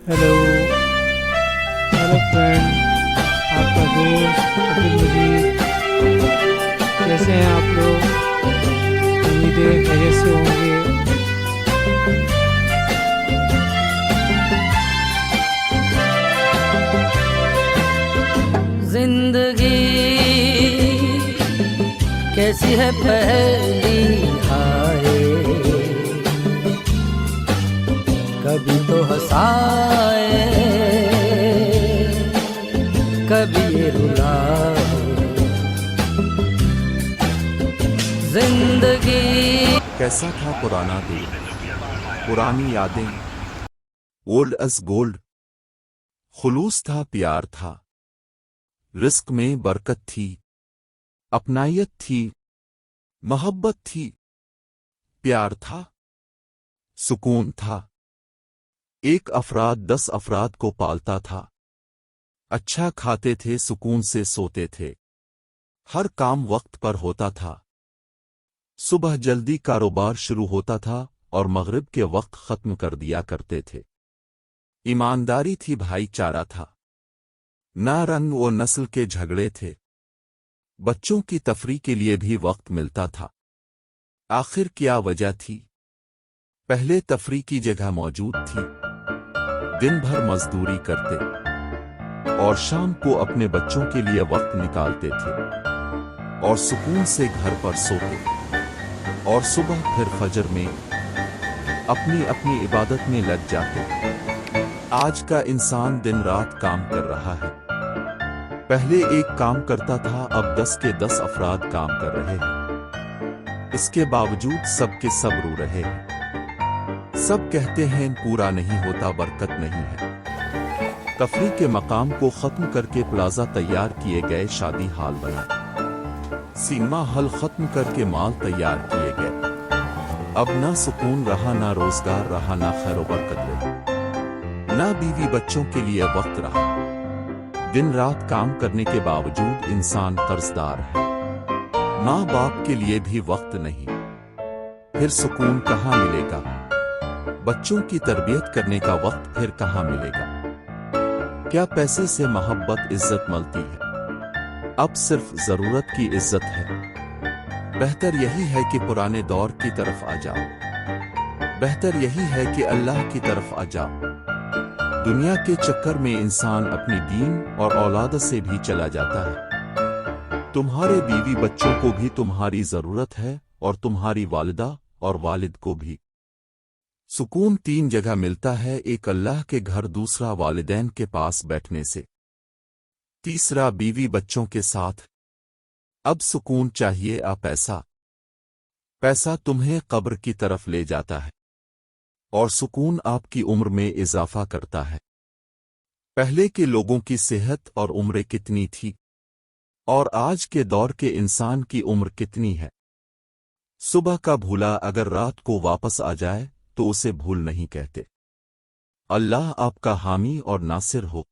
Hello hello friend, आपका दोस्त अब्दुल मजीद। कैसे हैं आप लोग? उम्मीदें खैरियत से होंगे। जिंदगी कैसी है पहली हाय, कभी तो हंसाए कभी ये रुलाए। जिंदगी कैसा था पुराना दिन, पुरानी यादें। Old age gold. खुलूस था, प्यार था, रिस्क में बरकत थी, अपनायत थी, मोहब्बत थी, प्यार था, सुकून था। एक अफराद 10 अफराद को पालता था। अच्छा खाते थे, सुकून से सोते थे, हर काम वक्त पर होता था। सुबह जल्दी कारोबार शुरू होता था और मगरिब के वक्त खत्म कर दिया करते थे। ईमानदारी थी, भाईचारा था, ना रंग व नस्ल के झगड़े थे। बच्चों की तफरी के लिए भी वक्त मिलता था। आखिर क्या वजह थी? पहले तफरी की जगह मौजूद थी। दिन भर मजदूरी करते और शाम को अपने बच्चों के लिए वक्त निकालते थे और सुकून से घर पर सोते और सुबह फिर फजर में अपनी अपनी इबादत में लग जाते। आज का इंसान दिन रात काम कर रहा है। पहले एक काम करता था, अब 10 के 10 अफराद काम कर रहे हैं। इसके बावजूद सबके सब रो रहे हैं। सब कहते हैं पूरा नहीं होता, बरकत नहीं है। तफरी के मकाम को खत्म करके प्लाजा तैयार किए गए, शादी हाल बना, सिनेमा हॉल खत्म करके मॉल तैयार किए गए। अब ना सुकून रहा, ना रोजगार रहा, ना खैर बरकत रही, ना बीवी बच्चों के लिए वक्त रहा। दिन रात काम करने के बावजूद इंसान कर्जदार है। माँ बाप के लिए भी वक्त नहीं। फिर सुकून कहाँ मिलेगा? बच्चों की तरबियत करने का वक्त फिर कहाँ मिलेगा? क्या पैसे से मोहब्बत इज्जत मिलती है? अब सिर्फ जरूरत की इज्जत है। बेहतर यही है कि पुराने दौर की तरफ आ जाओ। बेहतर यही है कि अल्लाह की तरफ आ जाओ। दुनिया के चक्कर में इंसान अपनी दीन और औलाद से भी चला जाता है। तुम्हारे बीवी बच्चों को भी तुम्हारी जरूरत है और तुम्हारी वालिदा और वालिद को भी। सुकून 3 जगह मिलता है, एक अल्लाह के घर, दूसरा वालिदैन के पास बैठने से, तीसरा बीवी बच्चों के साथ। अब सुकून चाहिए पैसा। पैसा तुम्हें कब्र की तरफ ले जाता है और सुकून आपकी उम्र में इजाफा करता है। पहले के लोगों की सेहत और उम्रें कितनी थी और आज के दौर के इंसान की उम्र कितनी है? सुबह का भूला अगर रात को वापस आ जाए तो उसे भूल नहीं कहते। अल्लाह आपका हामी और नासिर हो।